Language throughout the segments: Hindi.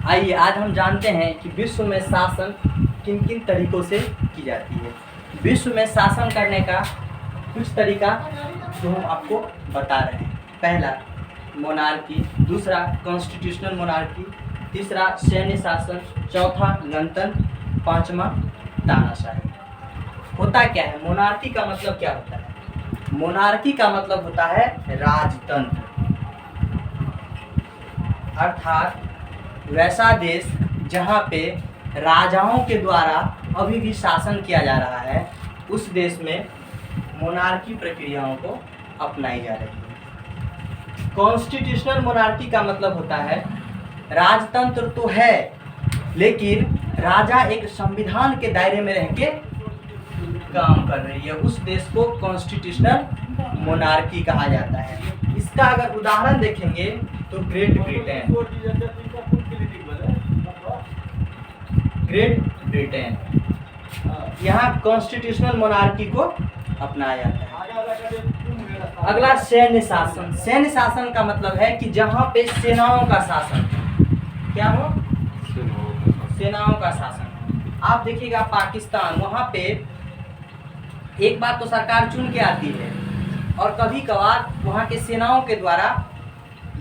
आइए आज हम जानते हैं कि विश्व में शासन किन किन तरीकों से की जाती है। विश्व में शासन करने का कुछ तरीका जो हम आपको बता रहे हैं। पहला मोनार्की, दूसरा कॉन्स्टिट्यूशनल मोनार्की, तीसरा सैन्य शासन, चौथा गणतंत्र, पांचवा तानाशाही। होता क्या है? मोनार्की का मतलब क्या होता है? मोनार्की का मतलब होता है राजतंत्र, अर्थात वैसा देश जहाँ पे राजाओं के द्वारा अभी भी शासन किया जा रहा है, उस देश में मोनार्की प्रक्रियाओं को अपनाई जा रही है। कॉन्स्टिट्यूशनल मोनार्की का मतलब होता है राजतंत्र तो है, लेकिन राजा एक संविधान के दायरे में रह के काम कर रही है, उस देश को कॉन्स्टिट्यूशनल मोनार्की कहा जाता है। इसका अगर उदाहरण देखेंगे तो ग्रेट ब्रिटेन यहाँ कॉन्स्टिट्यूशनल मोनार्की को अपनाया जाता है। अगला सैन्य शासन। सैन्य शासन का मतलब है कि जहाँ पे सेनाओं का शासन, क्या हो? सेनाओं का शासन। आप देखिएगा पाकिस्तान, वहाँ पे एक बार तो सरकार चुन के आती है और कभी कभार वहाँ के सेनाओं के द्वारा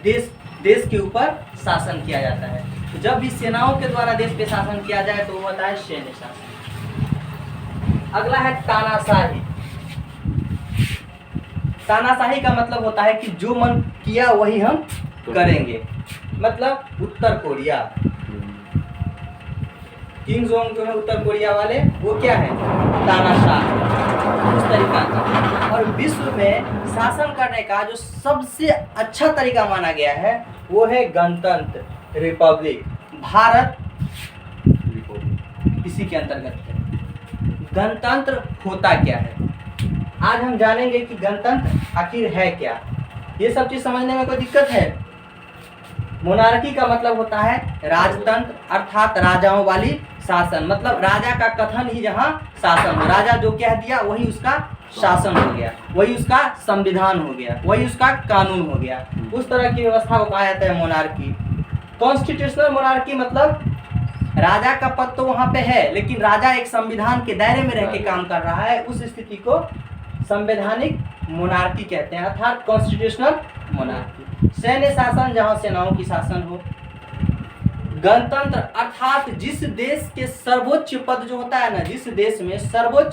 देश के ऊपर शासन किया जाता है। तो जब भी सेनाओं के द्वारा देश पे शासन किया जाए तो वो होता है सैन्य शासन। अगला है तानाशाही। तानाशाही का मतलब होता है कि जो मन किया वही हम करेंगे। मतलब उत्तर कोरिया, किंग जोंग जो है उत्तर कोरिया वाले, वो क्या है? तानाशाह, उस तरीका का। और विश्व में शासन करने का जो सबसे अच्छा तरीका माना गया है वो है गणतंत्र, रिपब्लिक। भारत इसी के अंतर्गत है। गणतंत्र होता क्या है, आज हम जानेंगे कि गणतंत्र आखिर है क्या। ये सब चीज समझने में कोई दिक्कत है? मोनार्की का मतलब होता है राजतंत्र, अर्थात राजाओं वाली शासन। मतलब राजा का कथन ही जहाँ शासन हो, राजा जो कह दिया वही उसका शासन हो गया, वही उसका संविधान हो गया, वही उसका कानून हो गया। उस तरह की व्यवस्था को कहा जाता है मोनार्की। कॉन्स्टिट्यूशनल मोनार्की मतलब राजा का पद तो वहाँ पे है, लेकिन राजा एक संविधान के दायरे में रह के काम कर रहा है, उस स्थिति को संवैधानिक मोनार्की कहते हैं, अर्थात कॉन्स्टिट्यूशनल मोनार्की। सैन्य शासन, जहाँ सेनाओं की शासन हो। गणतंत्र अर्थात जिस देश के सर्वोच्च पद जो होता है ना, जिस देश में सर्वोच्च